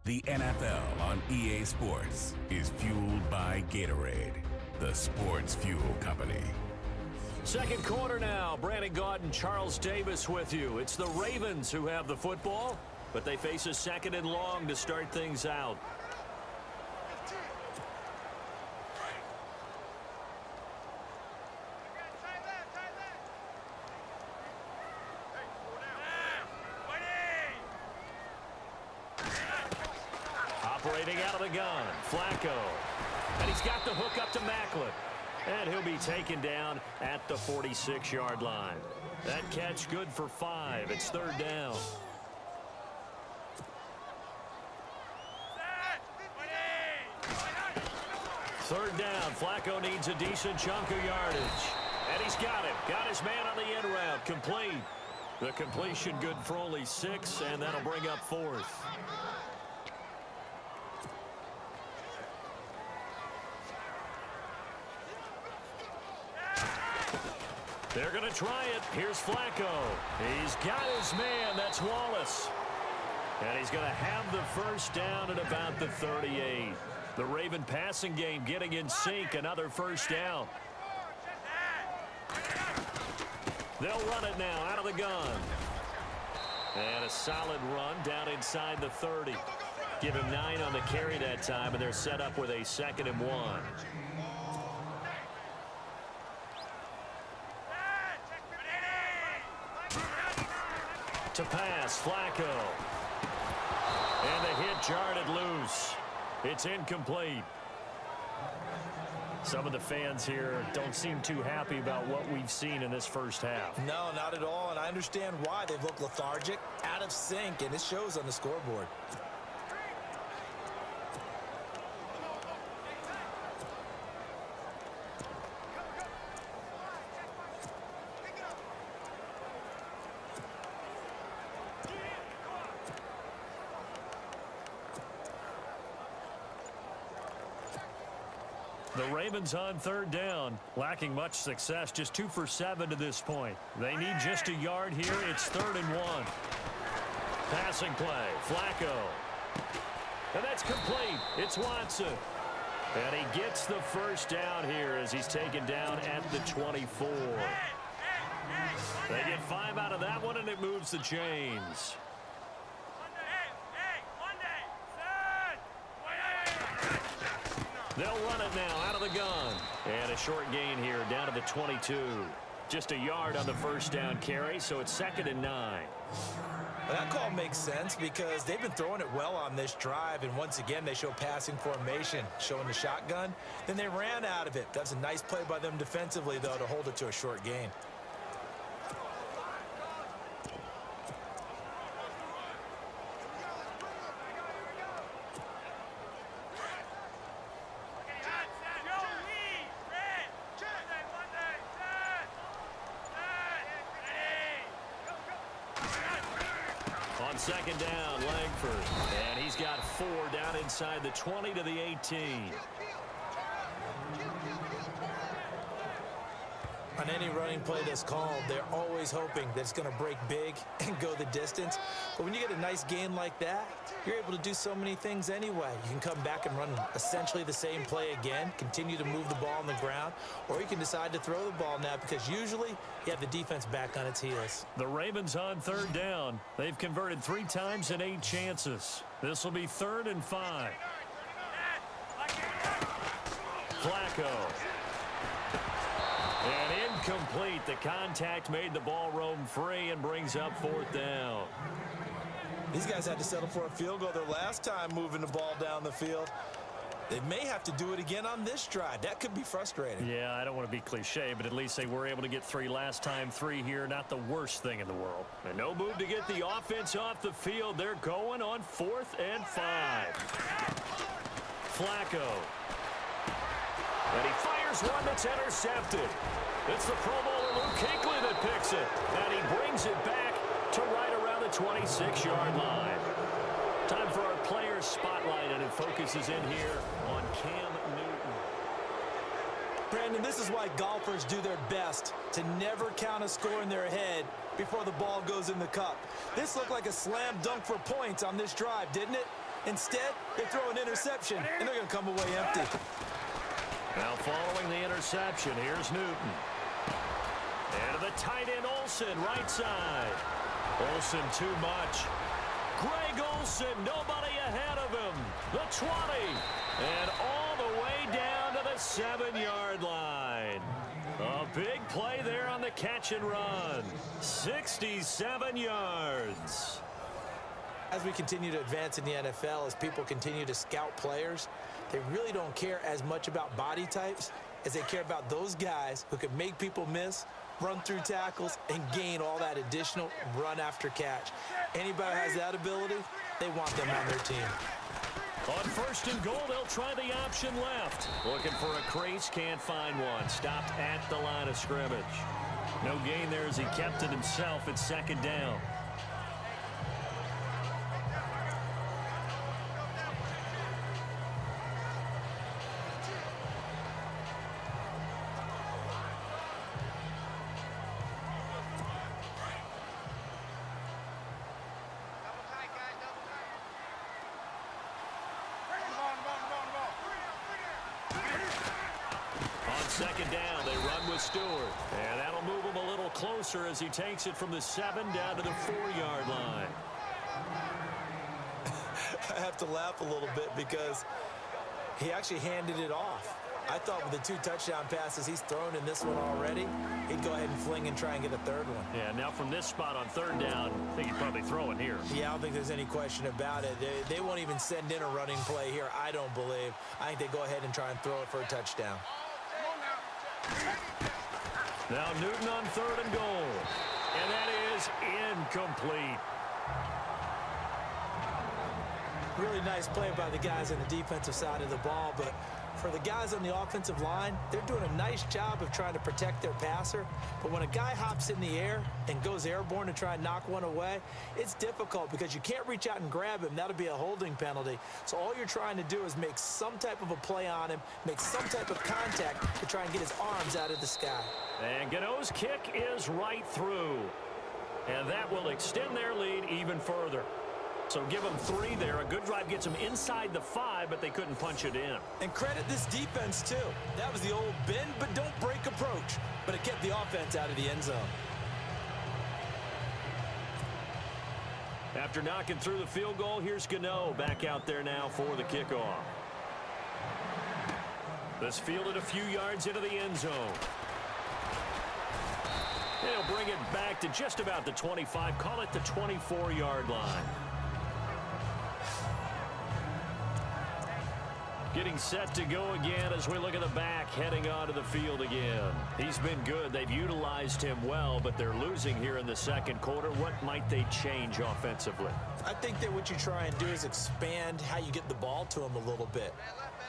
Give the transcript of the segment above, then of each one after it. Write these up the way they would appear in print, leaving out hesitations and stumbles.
The NFL on EA Sports is fueled by Gatorade, the sports fuel company. Second quarter now. Brandon Gaudin and Charles Davis with you. It's the Ravens who have the football, but they face a second and long to start things out. Operating out of the gun, Flacco. And he's got the hook up to Macklin. And he'll be taken down at the 46-yard line. That catch good for 5. It's third down. Third down. Flacco needs a decent chunk of yardage. And he's got it. Got his man on the end route. Complete. The completion good for only 6, and that'll bring up fourth. They're going to try it. Here's Flacco. He's got his man. That's Wallace. And he's going to have the first down at about the 38. The Raven passing game getting in sync. Another first down. They'll run it now out of the gun. And a solid run down inside the 30. Give him 9 on the carry that time, and they're set up with a 2nd and 1. To pass, Flacco. And the hit jarred loose. It's incomplete. Some of the fans here don't seem too happy about what we've seen in this first half. No, not at all, and I understand why. They've looked lethargic, out of sync, and it shows on the scoreboard. The Ravens on third down, lacking much success, just 2 for 7 to this point. They need just a yard here. It's 3rd and 1. Passing play, Flacco. And that's complete. It's Watson. And he gets the first down here as he's taken down at the 24. They get 5 out of that one, and it moves the chains. They'll run it now out of the gun. And a short gain here down to the 22. Just a yard on the first down carry, so it's 2nd and 9. Well, that call makes sense because they've been throwing it well on this drive, and once again they show passing formation, showing the shotgun. Then they ran out of it. That's a nice play by them defensively, though, to hold it to a short gain. On second down, Langford. And he's got 4 down inside the 20 to the 18. On any running play that's called, they're always hoping that it's going to break big and go the distance. But when you get a nice gain like that, you're able to do so many things anyway. You can come back and run essentially the same play again, continue to move the ball on the ground, or you can decide to throw the ball now because usually you have the defense back on its heels. The Ravens on third down. They've converted 3 times in 8 chances. This will be 3rd and 5. Flacco. And incomplete. The contact made the ball roam free and brings up 4th down. These guys had to settle for a field goal their last time moving the ball down the field. They may have to do it again on this drive. That could be frustrating. Yeah, I don't want to be cliche, but at least they were able to get 3 last time. 3 here, not the worst thing in the world. And no move to get the offense off the field. They're going on 4th and 5. Flacco. And he fires one that's intercepted. It's the Pro Bowler Luke Kuechly that picks it. And he brings it back to right around the 26-yard line. Time for our player spotlight, and it focuses in here on Cam Newton. Brandon, this is why golfers do their best to never count a score in their head before the ball goes in the cup. This looked like a slam dunk for points on this drive, didn't it? Instead, they throw an interception, and they're going to come away empty. Now following the interception, here's Newton. And to the tight end, Olsen, right side. Olsen too much. Greg Olsen, nobody ahead of him. The 20. And all the way down to the 7-yard line. A big play there on the catch and run. 67 yards. As we continue to advance in the NFL, as people continue to scout players, they really don't care as much about body types as they care about those guys who can make people miss, run through tackles, and gain all that additional run after catch. Anybody who has that ability, they want them on their team. On 1st and goal, they'll try the option left. Looking for a crease, can't find one. Stopped at the line of scrimmage. No gain there as he kept it himself at 2nd down. On 2nd down, they run with Stewart. And that'll move him a little closer as he takes it from the 7 down to the 4-yard line. I have to laugh a little bit because he actually handed it off. I thought with the 2 touchdown passes he's thrown in this one already, he'd go ahead and fling and try and get a 3rd one. Yeah, now from this spot on 3rd down, I think he'd probably throw it here. Yeah, I don't think there's any question about it. They won't even send in a running play here, I don't believe. I think they go ahead and try and throw it for a touchdown. Now Newton on 3rd and goal. And that is incomplete. Really nice play by the guys on the defensive side of the ball, but for the guys on the offensive line, they're doing a nice job of trying to protect their passer. But when a guy hops in the air and goes airborne to try and knock one away, it's difficult because you can't reach out and grab him. That'll be a holding penalty. So all you're trying to do is make some type of a play on him, make some type of contact to try and get his arms out of the sky. And Gano's kick is right through. And that will extend their lead even further. So give them 3 there. A good drive gets them inside the 5, but they couldn't punch it in. And credit this defense, too. That was the old bend but don't break approach, but it kept the offense out of the end zone. After knocking through the field goal, here's Gano back out there now for the kickoff. This fielded a few yards into the end zone. They'll bring it back to just about the 25, call it the 24-yard line. Getting set to go again as we look at the back heading onto the field again. He's been good. They've utilized him well, but they're losing here in the 2nd quarter. What might they change offensively? I think that what you try and do is expand how you get the ball to him a little bit.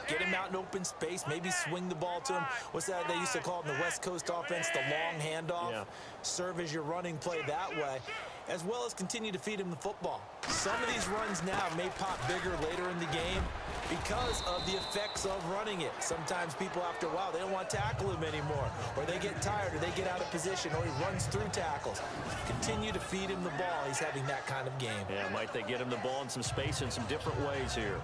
Get him out in open space, maybe swing the ball to him. What's that they used to call it in the West Coast offense, the long handoff? Yeah. Serve as your running play that way, as well as continue to feed him the football. Some of these runs now may pop bigger later in the game because of the effects of running it. Sometimes people, after a while, they don't want to tackle him anymore, or they get tired, or they get out of position, or he runs through tackles. Continue to feed him the ball. He's having that kind of game. Yeah, might they get him the ball in some space in some different ways here.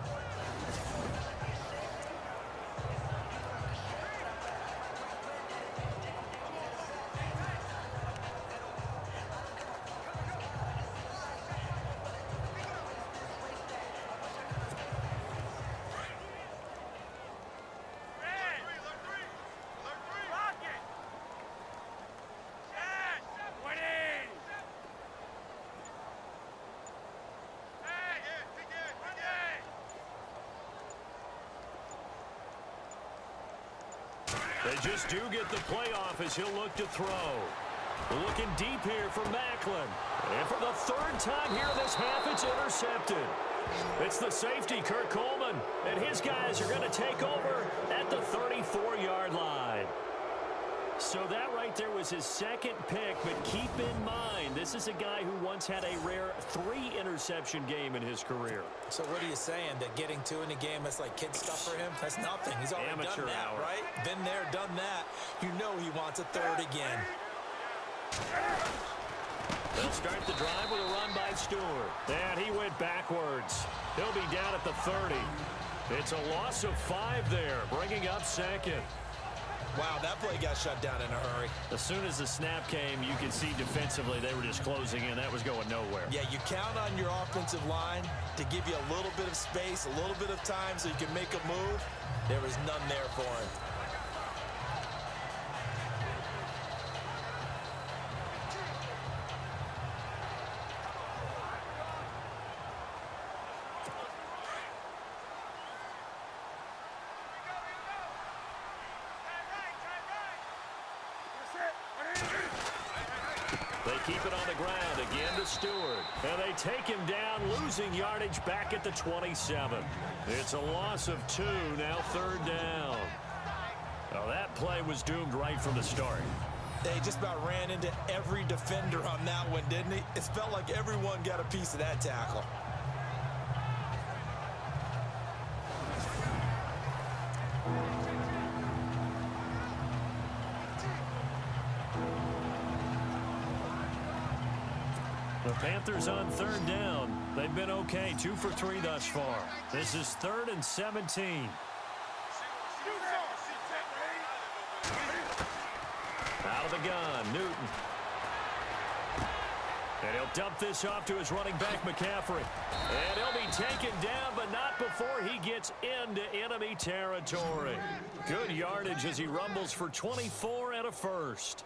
They just do get the playoff as he'll look to throw. Looking deep here for Macklin. And for the 3rd time here this half, it's intercepted. It's the safety, Kirk Coleman, and his guys are going to take over at the 34-yard line. So that right there was his 2nd pick, but keep in mind, this is a guy who once had a rare 3-interception game in his career. So what are you saying, that getting 2 in a game, that's like kid stuff for him? That's nothing. He's already amateur done that, hour. right? Been there, done that. You know he wants a 3rd again. They'll start the drive with a run by Stewart. And he went backwards. He'll be down at the 30. It's a loss of 5 there, bringing up second. Wow, that play got shut down in a hurry. As soon as the snap came, you could see defensively they were just closing in. That was going nowhere. Yeah, you count on your offensive line to give you a little bit of space, a little bit of time so you can make a move. There was none there for him. They keep it on the ground again to Stewart. And they take him down, losing yardage back at the 27. It's a loss of 2, now 3rd down. Well, that play was doomed right from the start. They just about ran into every defender on that one, didn't he? It felt like everyone got a piece of that tackle. The Panthers on 3rd down. They've been okay, 2 for 3 thus far. This is 3rd and 17. Out of the gun, Newton. And he'll dump this off to his running back, McCaffrey. And he'll be taken down, but not before he gets into enemy territory. Good yardage as he rumbles for 24 and a first.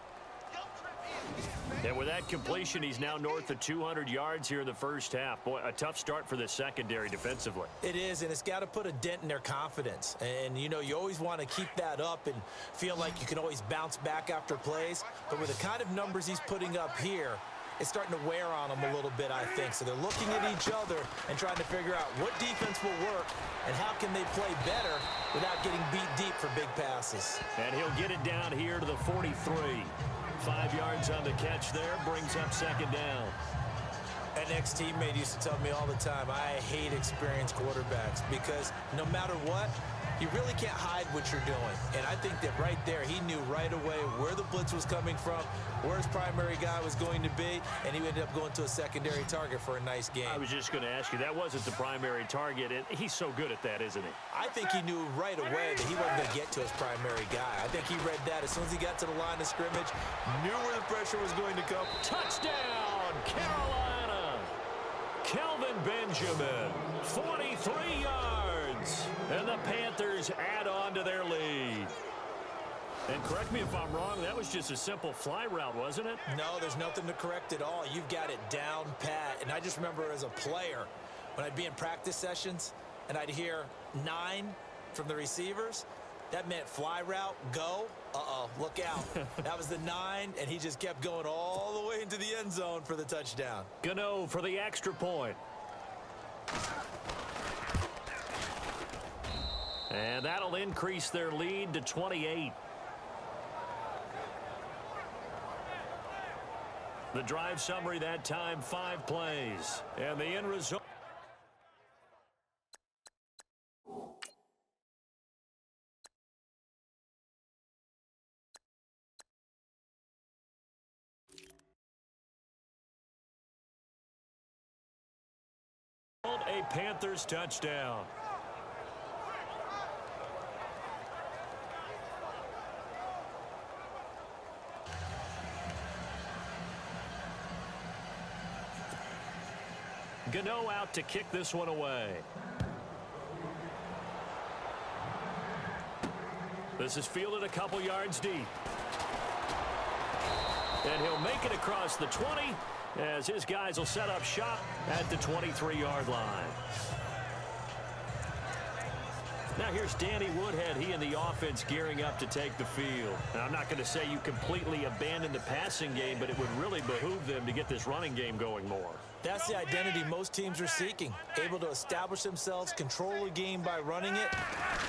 And with that completion, he's now north of 200 yards here in the first half. Boy, a tough start for the secondary defensively. It is, and it's got to put a dent in their confidence. And, you know, you always want to keep that up and feel like you can always bounce back after plays. But with the kind of numbers he's putting up here, it's starting to wear on them a little bit, I think. So they're looking at each other and trying to figure out what defense will work and how can they play better without getting beat deep for big passes. And he'll get it down here to the 43. 5 yards on the catch there, brings up 2nd down. An ex-teammate used to tell me all the time, I hate experienced quarterbacks because no matter what, you really can't hide what you're doing. And I think that right there, he knew right away where the blitz was coming from, where his primary guy was going to be, and he ended up going to a secondary target for a nice game. I was just going to ask you, that wasn't the primary target, and he's so good at that, isn't he? I think he knew right away that he wasn't going to get to his primary guy. I think he read that as soon as he got to the line of scrimmage, knew where the pressure was going to come. Touchdown, Carolina! Kelvin Benjamin, 43 yards. And the Panthers add on to their lead. And correct me if I'm wrong, that was just a simple fly route, wasn't it? No, there's nothing to correct at all. You've got it down pat. And I just remember as a player, when I'd be in practice sessions and I'd hear 9 from the receivers, that meant fly route, go. Uh-oh, look out. That was the 9, and he just kept going all the way into the end zone for the touchdown. Gano for the extra point. And that'll increase their lead to 28. The drive summary that time, 5 plays. And the end result. A Panthers touchdown. Gano out to kick this one away. This is fielded a couple yards deep. And he'll make it across the 20 as his guys will set up shop at the 23-yard line. Now here's Danny Woodhead. He and the offense gearing up to take the field. Now, I'm not going to say you completely abandon the passing game, but it would really behoove them to get this running game going more. That's the identity most teams are seeking. Able to establish themselves, control a game by running it,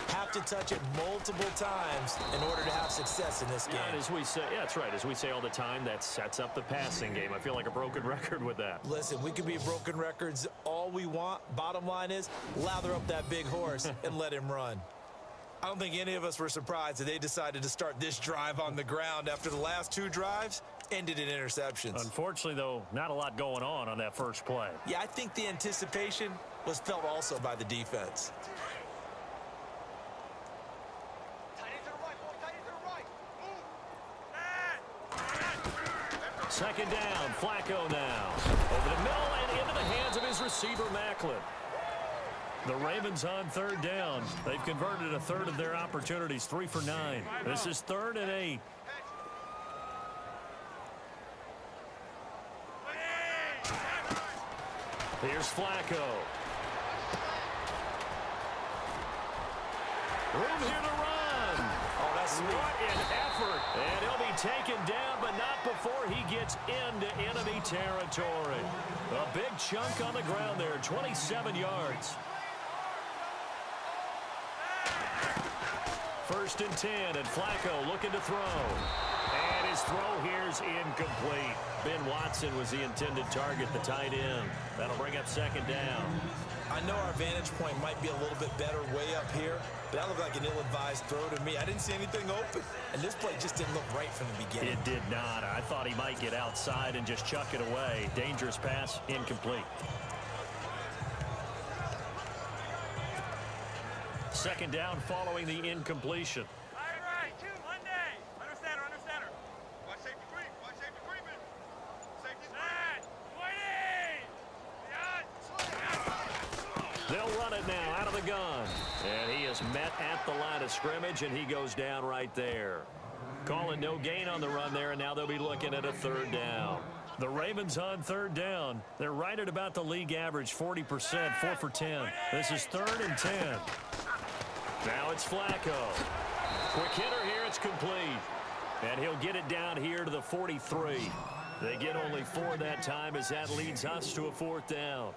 have to touch it multiple times in order to have success in this game. And as we say, yeah, that's right. As we say all the time, that sets up the passing game. I feel like a broken record with that. Listen, we can be broken records all we want. Bottom line is, lather up that big horse and let him run. I don't think any of us were surprised that they decided to start this drive on the ground after the last 2 drives. ended in interceptions. Unfortunately, though, not a lot going on that first play. Yeah, I think the anticipation was felt also by the defense. Second down, Flacco now. Over the middle and into the hands of his receiver, Macklin. The Ravens on third down. They've converted a third of their opportunities, 3 for 9. This is 3rd and 8. Here's Flacco. Room here to run. Oh, that's sweet. What an effort. And he'll be taken down, but not before he gets into enemy territory. A big chunk on the ground there, 27 yards. 1st and 10, and Flacco looking to throw. And his throw here's incomplete. Ben Watson was the intended target, the tight end. That'll bring up 2nd down. I know our vantage point might be a little bit better way up here, but that looked like an ill-advised throw to me. I didn't see anything open, and this play just didn't look right from the beginning. It did not. I thought he might get outside and just chuck it away. Dangerous pass, incomplete. 2nd down following the incompletion. They'll run it now out of the gun. And he is met at the line of scrimmage, and he goes down right there. Calling no gain on the run there, and now they'll be looking at a 3rd down. The Ravens on 3rd down. They're right at about the league average, 40%, 4 for 10. This is 3rd and 10. Now it's Flacco. Quick hitter here, it's complete. And he'll get it down here to the 43. They get only 4 that time as that leads us to a 4th down.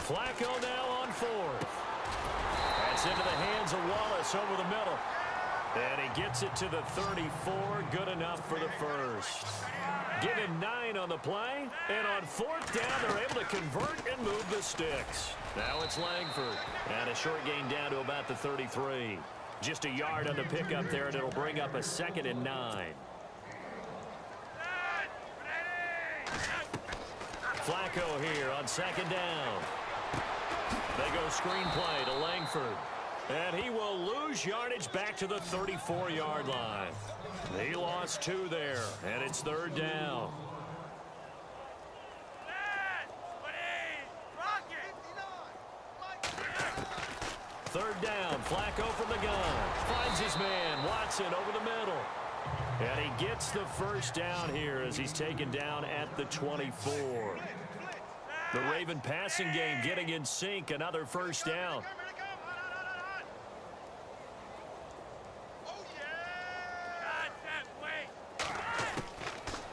Flacco now on 4th. That's into the hands of Wallace over the middle. And he gets it to the 34. Good enough for the first. Give him 9 on the play. And on 4th down, they're able to convert and move the sticks. Now it's Langford. And a short gain down to about the 33. Just a yard on the pickup there, and it'll bring up a 2nd and 9. Flacco here on 2nd down. They go screenplay to Langford. And he will lose yardage back to the 34-yard line. He lost 2 there, and it's 3rd down. Third down, Flacco from the gun. Finds his man, Watson over the middle. And he gets the first down here as he's taken down at the 24. The Raven passing game getting in sync, another first down.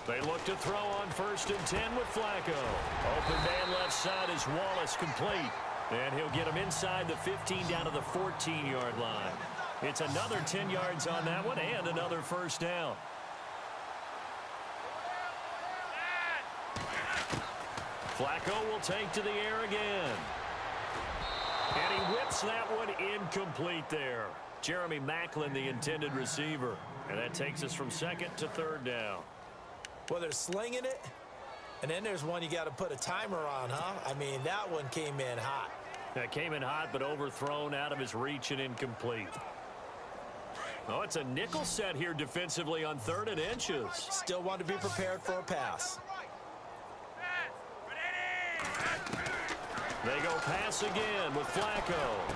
They look to throw on 1st and 10 with Flacco. Open man left side is Wallace, complete. And he'll get him inside the 15 down to the 14-yard line. It's another 10 yards on that one and another first down. Flacco will take to the air again. And he whips that one incomplete there. Jeremy Macklin, the intended receiver. And that takes us from 2nd to 3rd down. Well, they're slinging it, and then there's one you got to put a timer on, huh? I mean, that one came in hot. That came in hot, but overthrown out of his reach and incomplete. Oh, it's a nickel set here defensively on 3rd and inches. Still want to be prepared for a pass. They go pass again with Flacco.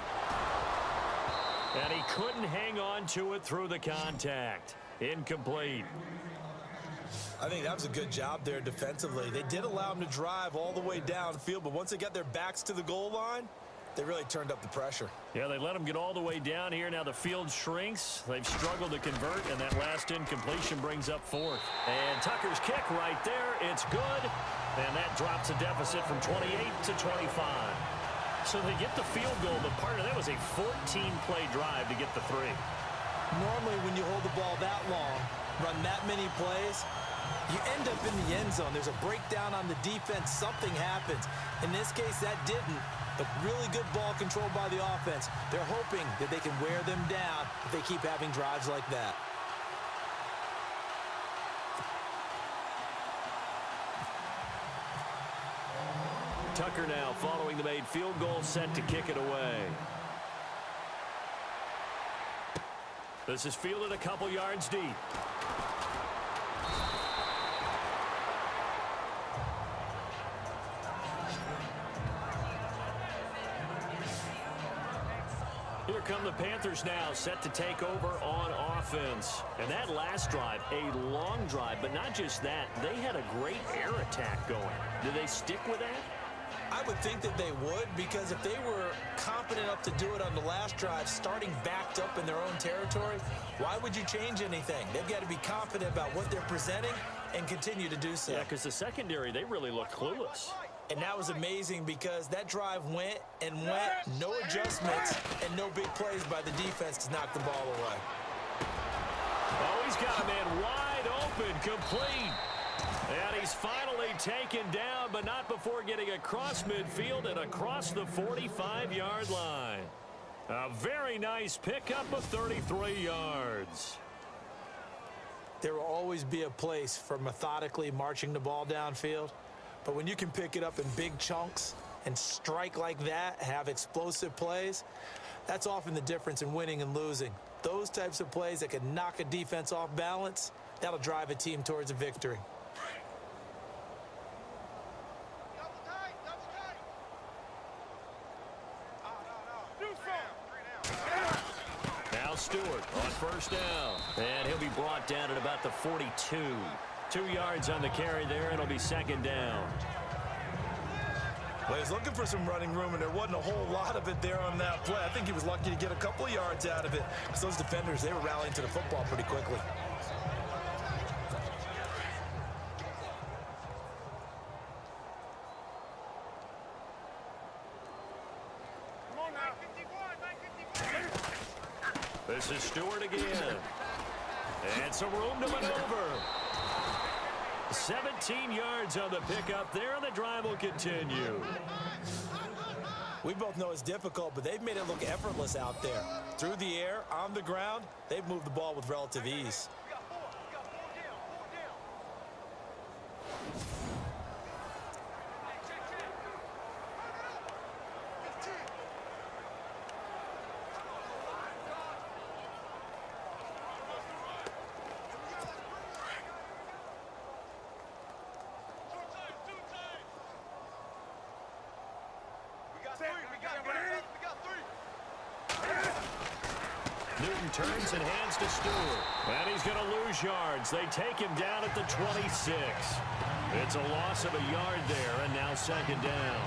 And he couldn't hang on to it through the contact. Incomplete. I think that was a good job there defensively. They did allow him to drive all the way downfield, but once they got their backs to the goal line, they really turned up the pressure. Yeah, they let him get all the way down here. Now the field shrinks. They've struggled to convert, and that last incompletion brings up 4th. And Tucker's kick right there. It's good. And that drops a deficit from 28 to 25. So they get the field goal, but part of that was a 14-play drive to get the 3. Normally, when you hold the ball that long, run that many plays, you end up in the end zone. There's a breakdown on the defense. Something happens. In this case, that didn't. but really good ball control by the offense. They're hoping that they can wear them down if they keep having drives like that. Tucker now following the made field goal, set to kick it away. This is fielded a couple yards deep. Here come the Panthers now, set to take over on offense. And that last drive, a long drive, but not just that. They had a great air attack going. Do they stick with that? I would think that they would, because if they were confident enough to do it on the last drive, starting backed up in their own territory, why would you change anything? They've got to be confident about what they're presenting and continue to do so. Yeah, because the secondary, they really look clueless. And that was amazing because that drive went and went, no adjustments, and no big plays by the defense to knock the ball away. Oh, he's got a man wide open, complete. And he's finally taken down, but not before getting across midfield and across the 45-yard line. A very nice pickup of 33 yards. There will always be a place for methodically marching the ball downfield. But when you can pick it up in big chunks and strike like that, have explosive plays, that's often the difference in winning and losing. Those types of plays that can knock a defense off balance, that'll drive a team towards a victory. Now Stewart on first down. And he'll be brought down at about the 42. 2 yards on the carry there, and it'll be second down. Well, he was looking for some running room, and there wasn't a whole lot of it there on that play. I think he was lucky to get a couple of yards out of it, because those defenders, they were rallying to the football pretty quickly. This is Stewart again. And some room to maneuver. 17 yards on the pickup there, and the drive will continue. We both know it's difficult, but they've made it look effortless out there. Through the air, on the ground, they've moved the ball with relative ease. Newton turns and hands to Stewart. And he's going to lose yards. They take him down at the 26. It's a loss of a yard there, and now second down.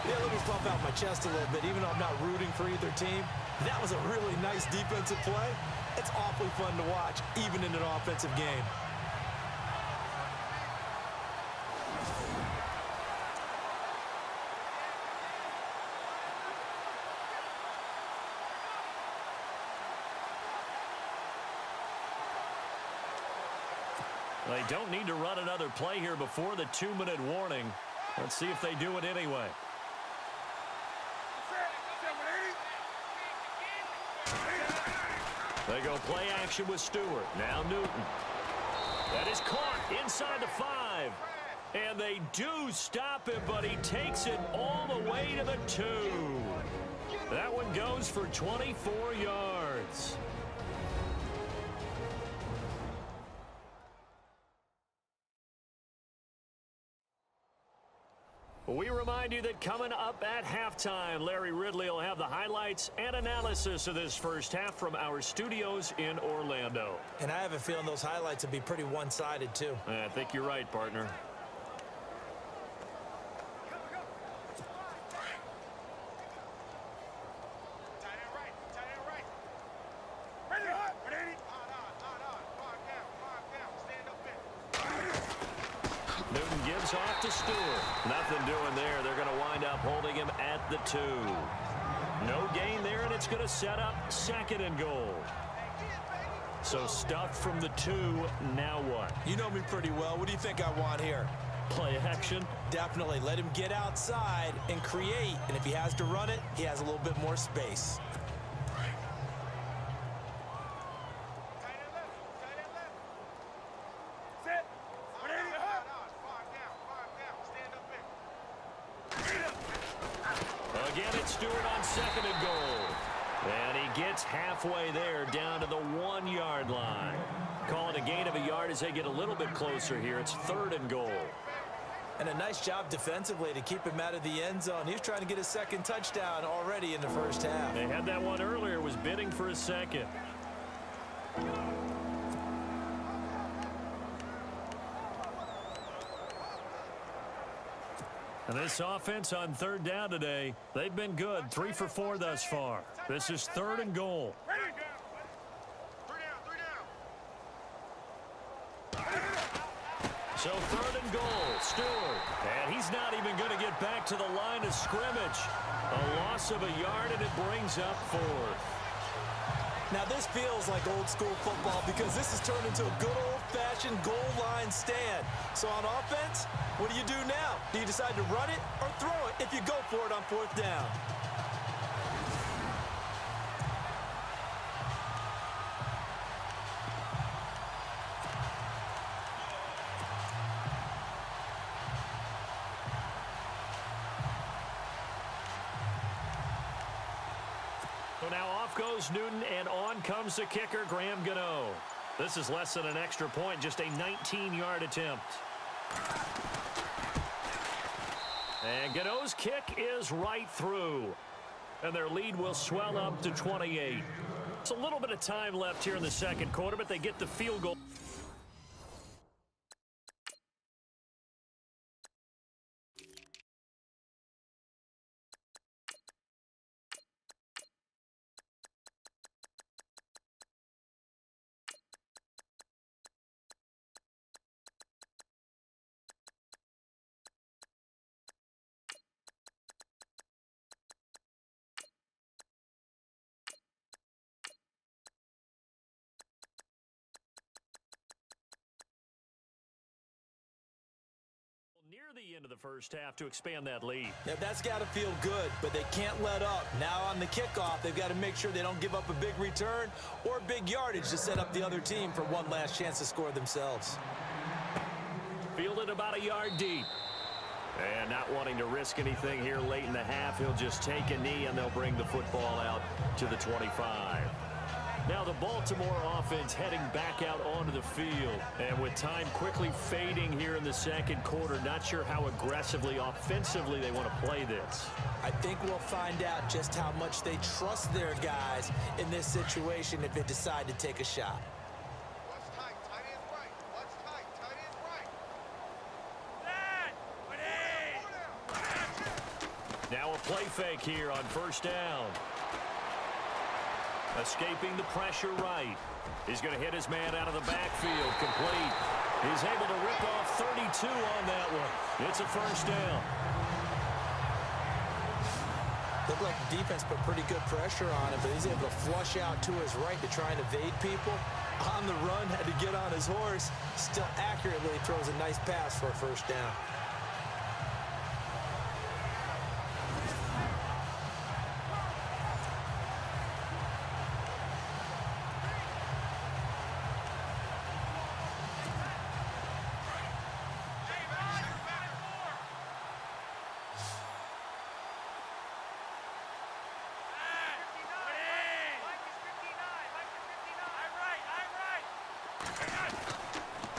Yeah, let me puff out my chest a little bit. Even though I'm not rooting for either team, that was a really nice defensive play. It's awfully fun to watch, even in an offensive game. They don't need to run another play here before the 2-minute warning. Let's see if they do it anyway. They go play action with Stewart. Now Newton. That is caught inside the 5. And they do stop him, but he takes it all the way to the 2. That one goes for 24 yards. We remind you that coming up at halftime, Larry Ridley will have the highlights and analysis of this first half from our studios in Orlando. And I have a feeling those highlights will be pretty one-sided, too. I think you're right, partner. Newton gives off to Stewart. Nothing doing there. They're going to wind up holding him at the 2. No gain there, and it's going to set up second and goal. So stuffed from the 2. Now what? You know me pretty well. What do you think I want here? play action. Definitely. Let him get outside and create. And if he has to run it, he has a little bit more space. Again, it's Stewart on second and goal. And he gets halfway there down to the 1-yard line. Calling a gain of a yard as they get a little bit closer here. It's third and goal. And a nice job defensively to keep him out of the end zone. He was trying to get a second touchdown already in the first half. They had that one earlier, was bidding for a second. And this offense on third down today, they've been good. 3 for 4 thus far. This is third and goal. So third and goal, Stewart. And he's not even going to get back to the line of scrimmage. A loss of a yard, and it brings up fourth. Now this feels like old school football because this has turned into a good old-fashioned goal line stand. So on offense, what do you do now? Do you decide to run it or throw it if you go for it on fourth down? So now off goes Newton, and on comes the kicker, Graham Gano. This is less than an extra point, just a 19-yard attempt. And Gano's kick is right through. And their lead will swell up to 28. It's a little bit of time left here in the second quarter, but they get the field goal. Near the end of the first half to expand that lead. Yeah, that's got to feel good, but they can't let up. Now on the kickoff, they've got to make sure they don't give up a big return or big yardage to set up the other team for one last chance to score themselves. Fielded about a yard deep. And not wanting to risk anything here late in the half, he'll just take a knee and they'll bring the football out to the 25. Now the Baltimore offense heading back out onto the field. And with time quickly fading here in the second quarter, not sure how aggressively, offensively they want to play this. I think we'll find out just how much they trust their guys in this situation if they decide to take a shot. What's tight? Tight end right. What's tight? Tight end right. Now a play fake here on first down. Escaping the pressure right. He's going to hit his man out of the backfield. Complete. He's able to rip off 32 on that one. It's a first down. Looked like the defense put pretty good pressure on him, but he's able to flush out to his right to try and evade people. On the run, had to get on his horse. Still accurately throws a nice pass for a first down.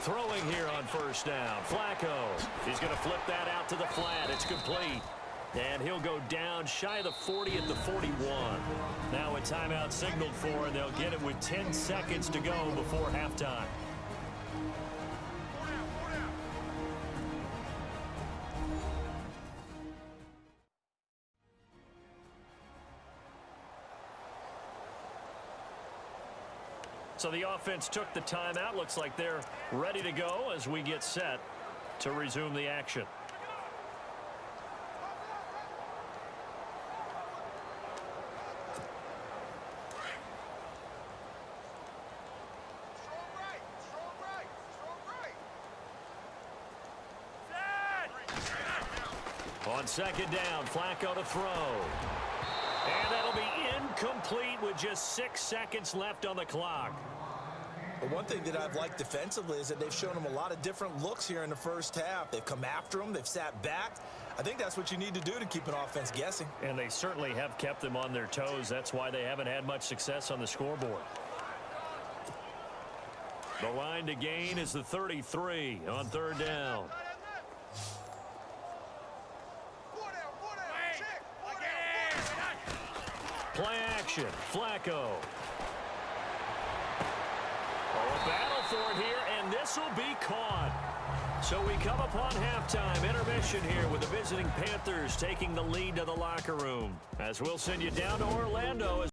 Throwing here on first down. Flacco. He's going to flip that out to the flat. It's complete. And he'll go down shy of the 40 at the 41. Now a timeout signaled for, and they'll get it with 10 seconds to go before halftime. So the offense took the timeout. Looks like they're ready to go as we get set to resume the action. Strong right. Strong right. Strong right. On second down, Flacco to throw. And that'll be incomplete with just 6 seconds left on the clock. But one thing that I've liked defensively is that they've shown them a lot of different looks here in the first half. They've come after them. They've sat back. I think that's what you need to do to keep an offense guessing. And they certainly have kept them on their toes. That's why they haven't had much success on the scoreboard. The line to gain is the 33 on third down. Play action. Flacco. Oh, a battle for it here, and this will be caught. So we come upon halftime intermission here with the visiting Panthers taking the lead to the locker room. As we'll send you down to Orlando.